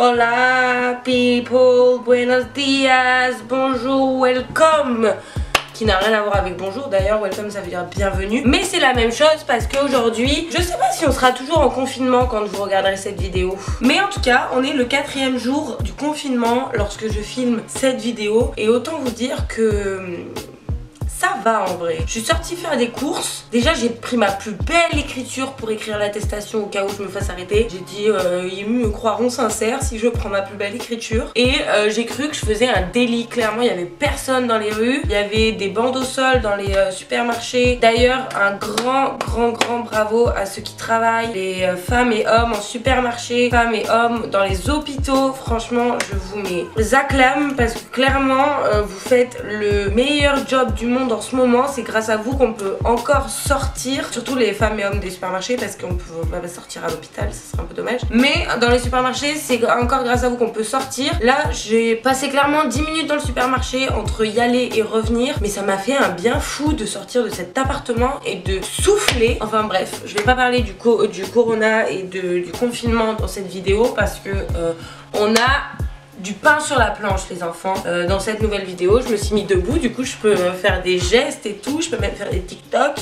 Hola people, buenos dias, bonjour, welcome, qui n'a rien à voir avec bonjour d'ailleurs, welcome ça veut dire bienvenue, mais c'est la même chose parce qu'aujourd'hui, je sais pas si on sera toujours en confinement quand vous regarderez cette vidéo, mais en tout cas on est le 4e jour du confinement lorsque je filme cette vidéo et autant vous dire que ça va en vrai. Je suis sortie faire des courses. Déjà j'ai pris ma plus belle écriture pour écrire l'attestation au cas où je me fasse arrêter. J'ai dit ils me croiront sincère si je prends ma plus belle écriture. Et j'ai cru que je faisais un délit. Clairement il y avait personne dans les rues. Il y avait des bandes au sol dans les supermarchés. D'ailleurs un grand bravo à ceux qui travaillent. Les femmes et hommes en supermarché, femmes et hommes dans les hôpitaux. Franchement je vous acclame parce que clairement vous faites le meilleur job du monde en ce moment. C'est grâce à vous qu'on peut encore sortir, surtout les femmes et hommes des supermarchés parce qu'on peut pas sortir à l'hôpital, ça serait un peu dommage, mais dans les supermarchés c'est encore grâce à vous qu'on peut sortir. Là j'ai passé clairement 10 minutes dans le supermarché entre y aller et revenir, mais ça m'a fait un bien fou de sortir de cet appartement et de souffler. Enfin bref, je vais pas parler du corona et du confinement dans cette vidéo parce que on a du pain sur la planche les enfants. Dans cette nouvelle vidéo je me suis mis debout, du coup je peux faire des gestes et tout, je peux même faire des TikTok.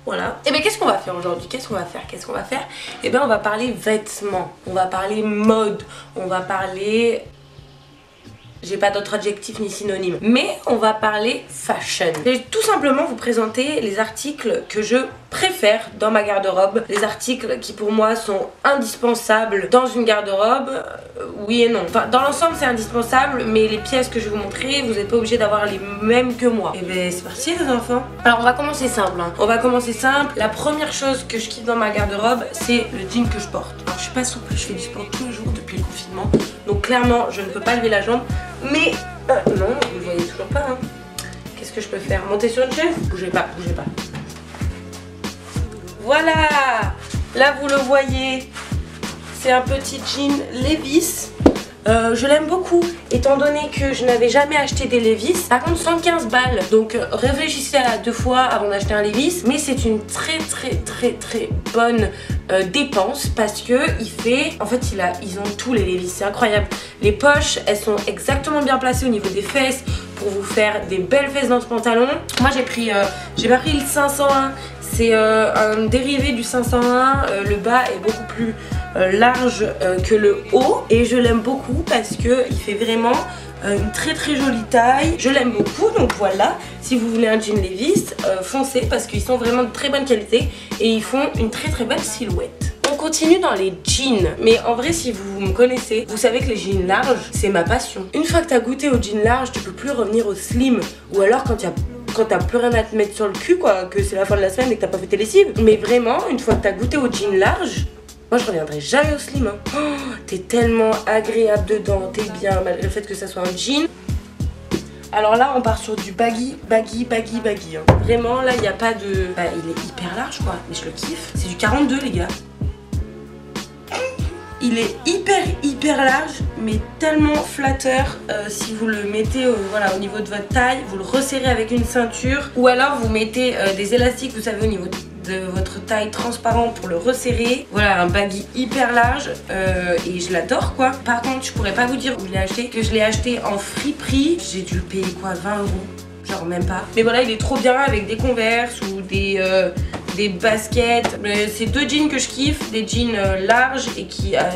Voilà. Et bien qu'est-ce qu'on va faire aujourd'hui? Qu'est-ce qu'on va faire? Et bien on va parler vêtements, on va parler mode, on va parler... J'ai pas d'autres adjectifs ni synonymes, mais on va parler fashion. Je vais tout simplement vous présenter les articles que je préfère dans ma garde-robe, les articles qui pour moi sont indispensables dans une garde-robe. Oui et non, enfin dans l'ensemble c'est indispensable, mais les pièces que je vais vous montrer, vous n'êtes pas obligés d'avoir les mêmes que moi. Et ben c'est parti les enfants. Alors on va commencer simple hein. On va commencer simple. La première chose que je kiffe dans ma garde-robe, c'est le jean que je porte. Alors je suis pas souple, je fais du sport tous les jours depuis le confinement, donc clairement je ne peux pas lever la jambe. Mais non, vous le voyez toujours pas hein. Qu'est-ce que je peux faire? Monter sur une chaise? Bougez pas, bougez pas. Voilà. Là vous le voyez, c'est un petit jean Levi's. Je l'aime beaucoup étant donné que je n'avais jamais acheté des Levi's. Par contre 115 balles, donc réfléchissez à 2 fois avant d'acheter un Levi's. Mais c'est une très bonne dépense parce que il fait, en fait ils ont tous les Levi's, c'est incroyable. Les poches elles sont exactement bien placées au niveau des fesses pour vous faire des belles fesses dans ce pantalon. Moi j'ai pas pris le 501, c'est un dérivé du 501. Le bas est beaucoup plus large que le haut et je l'aime beaucoup parce que il fait vraiment une très jolie taille. Je l'aime beaucoup, donc voilà, si vous voulez un jean Levi's, foncez parce qu'ils sont vraiment de très bonne qualité et ils font une très belle silhouette. On continue dans les jeans, mais en vrai si vous me connaissez, vous savez que les jeans larges c'est ma passion. Une fois que t'as goûté aux jeans larges, tu peux plus revenir au slim, ou alors quand t'as plus rien à te mettre sur le cul quoi, que c'est la fin de la semaine et que t'as pas fait tes lessives. Mais vraiment, une fois que t'as goûté aux jeans larges, moi je reviendrai jamais au slim hein. Oh, t'es tellement agréable dedans, t'es bien malgré le fait que ça soit un jean. Alors là on part sur du baggy hein. Vraiment là il n'y a pas de... Bah, il est hyper large quoi, mais je le kiffe. C'est du 42 les gars. Il est hyper large, mais tellement flatteur. Si vous le mettez voilà, au niveau de votre taille, vous le resserrez avec une ceinture, ou alors vous mettez des élastiques, vous savez, au niveau de votre taille transparent pour le resserrer. Voilà, un baggy hyper large et je l'adore quoi. Par contre, je pourrais pas vous dire où je l'ai acheté, que je l'ai acheté en friperie. J'ai dû le payer quoi, 20 €, genre même pas. Mais voilà, il est trop bien avec des Converse ou des baskets. C'est 2 jeans que je kiffe, des jeans larges et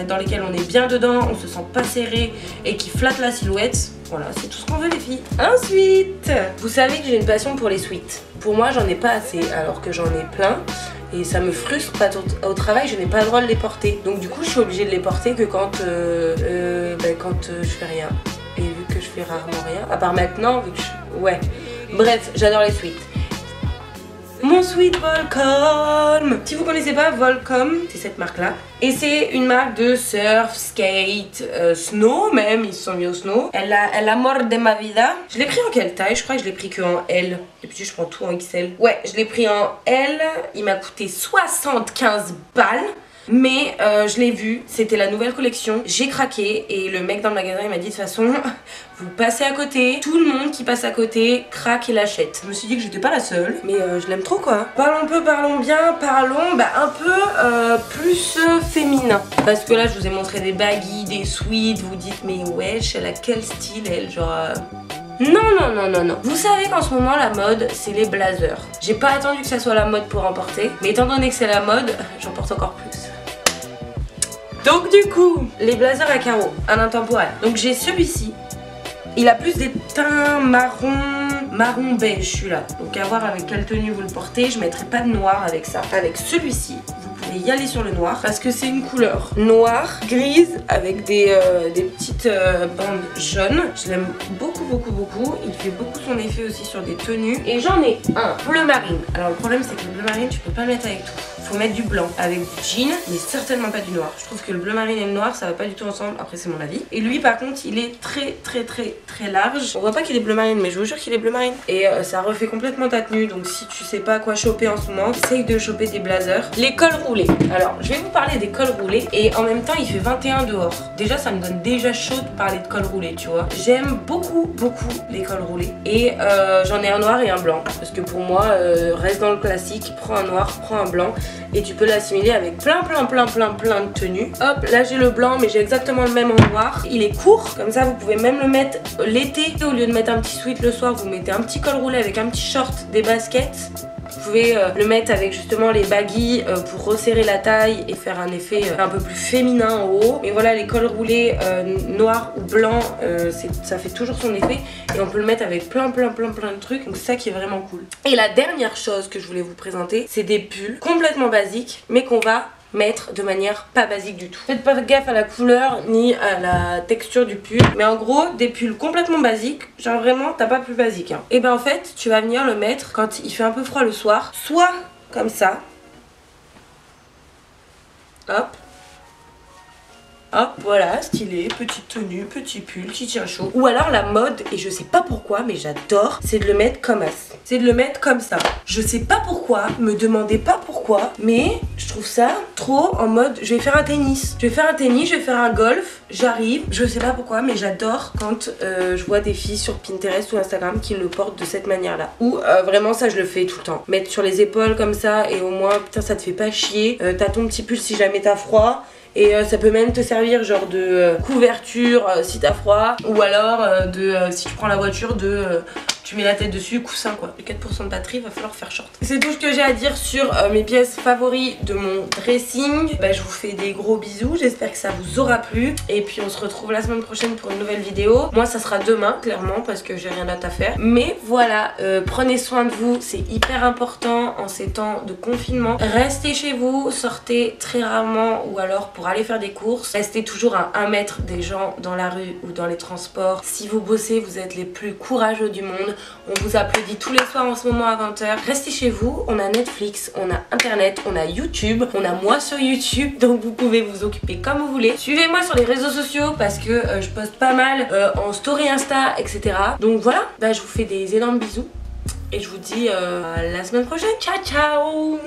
dans lesquels on est bien dedans, on se sent pas serré et qui flattent la silhouette. Voilà, c'est tout ce qu'on veut les filles. Ensuite, vous savez que j'ai une passion pour les sweats. Pour moi j'en ai pas assez alors que j'en ai plein et ça me frustre parce qu'au travail je n'ai pas le droit de les porter. Donc du coup je suis obligée de les porter que quand je fais rien. Et vu que je fais rarement rien, à part maintenant vu que ouais. Bref, j'adore les sweats. Mon sweat Volcom. Si vous connaissez pas Volcom, c'est cette marque là. Et c'est une marque de surf, skate, snow même, ils se sont mis au snow. El amor de ma vida. Je l'ai pris en quelle taille? Je crois que je l'ai pris que en L. Et puis je prends tout en XL. Ouais, je l'ai pris en L. Il m'a coûté 75 balles. mais je l'ai vu, c'était la nouvelle collection, j'ai craqué et le mec dans le magasin il m'a dit de toute façon vous passez à côté, tout le monde qui passe à côté craque et l'achète. Je me suis dit que j'étais pas la seule, mais je l'aime trop quoi. Parlons peu, parlons bien, parlons un peu plus féminin. Parce que là je vous ai montré des baggy, des sweats, vous dites mais wesh elle a quel style elle, genre... Non, non, non, non, non. Vous savez qu'en ce moment, la mode, c'est les blazers. J'ai pas attendu que ça soit la mode pour en porter, mais étant donné que c'est la mode, j'en porte encore plus. Donc du coup, les blazers à carreaux, un intemporel. Donc j'ai celui-ci. Il a plus des teints marron beige celui-là. Donc à voir avec quelle tenue vous le portez. Je mettrai pas de noir avec ça. Avec celui-ci, vous pouvez y aller sur le noir parce que c'est une couleur noire, grise avec des petites bandes jaunes. Je l'aime beaucoup, beaucoup, beaucoup. Il fait beaucoup son effet aussi sur des tenues. Et j'en ai un bleu marine. Alors le problème c'est que le bleu marine, tu peux pas le mettre avec tout. Faut mettre du blanc avec du jean, mais certainement pas du noir. Je trouve que le bleu marine et le noir, ça va pas du tout ensemble. Après, c'est mon avis. Et lui, par contre, il est très large. On voit pas qu'il est bleu marine, mais je vous jure qu'il est bleu marine. Et ça refait complètement ta tenue. Donc, si tu sais pas quoi choper en ce moment, essaye de choper des blazers. Les cols roulés. Alors, je vais vous parler des cols roulés. Et en même temps, il fait 21 dehors. Déjà, ça me donne déjà chaud de parler de cols roulés, tu vois. J'aime beaucoup les cols roulés. Et j'en ai un noir et un blanc. Parce que pour moi, reste dans le classique. Prends un noir, prends un blanc. Et tu peux l'assimiler avec plein de tenues. Hop, là j'ai le blanc mais j'ai exactement le même en noir. Il est court, comme ça vous pouvez même le mettre l'été. Au lieu de mettre un petit sweat le soir, vous mettez un petit col roulé avec un petit short, des baskets. Vous pouvez le mettre avec justement les baggy pour resserrer la taille et faire un effet un peu plus féminin en haut. Mais voilà, les cols roulés noir ou blanc, ça fait toujours son effet. Et on peut le mettre avec plein de trucs. Donc c'est ça qui est vraiment cool. Et la dernière chose que je voulais vous présenter, c'est des pulls complètement basiques mais qu'on va mettre de manière pas basique du tout. Faites pas gaffe à la couleur ni à la texture du pull, mais en gros des pulls complètement basiques, genre vraiment t'as pas plus basique hein. Et ben en fait tu vas venir le mettre quand il fait un peu froid le soir, soit comme ça, hop, hop, voilà, stylé, petite tenue, petit pull qui tient chaud. Ou alors la mode, et je sais pas pourquoi, mais j'adore, c'est de le mettre comme ça. C'est de le mettre comme ça. Je sais pas pourquoi, me demandez pas pourquoi, mais je trouve ça trop en mode, je vais faire un tennis. Je vais faire un tennis, je vais faire un golf, j'arrive, je sais pas pourquoi, mais j'adore quand je vois des filles sur Pinterest ou Instagram qui le portent de cette manière-là. Ou vraiment ça, je le fais tout le temps. Mettre sur les épaules comme ça, et au moins, putain, ça te fait pas chier. T'as ton petit pull si jamais t'as froid. Et ça peut même te servir genre de couverture si t'as froid. Ou alors si tu prends la voiture tu mets la tête dessus, coussin quoi. 4% de batterie, va falloir faire short. C'est tout ce que j'ai à dire sur mes pièces favoris de mon dressing. Je vous fais des gros bisous, j'espère que ça vous aura plu. Et puis on se retrouve la semaine prochaine pour une nouvelle vidéo. Moi ça sera demain clairement parce que j'ai rien d'autre à faire. Mais voilà, prenez soin de vous, c'est hyper important en ces temps de confinement. Restez chez vous, sortez très rarement ou alors pour aller faire des courses. Restez toujours à 1 mètre des gens dans la rue ou dans les transports. Si vous bossez, vous êtes les plus courageux du monde. On vous applaudit tous les soirs en ce moment à 20 h. Restez chez vous, on a Netflix, on a Internet, on a YouTube, on a moi sur YouTube, donc vous pouvez vous occuper comme vous voulez. Suivez-moi sur les réseaux sociaux parce que je poste pas mal en story Insta, etc. Donc voilà, je vous fais des énormes bisous et je vous dis à la semaine prochaine. Ciao ciao.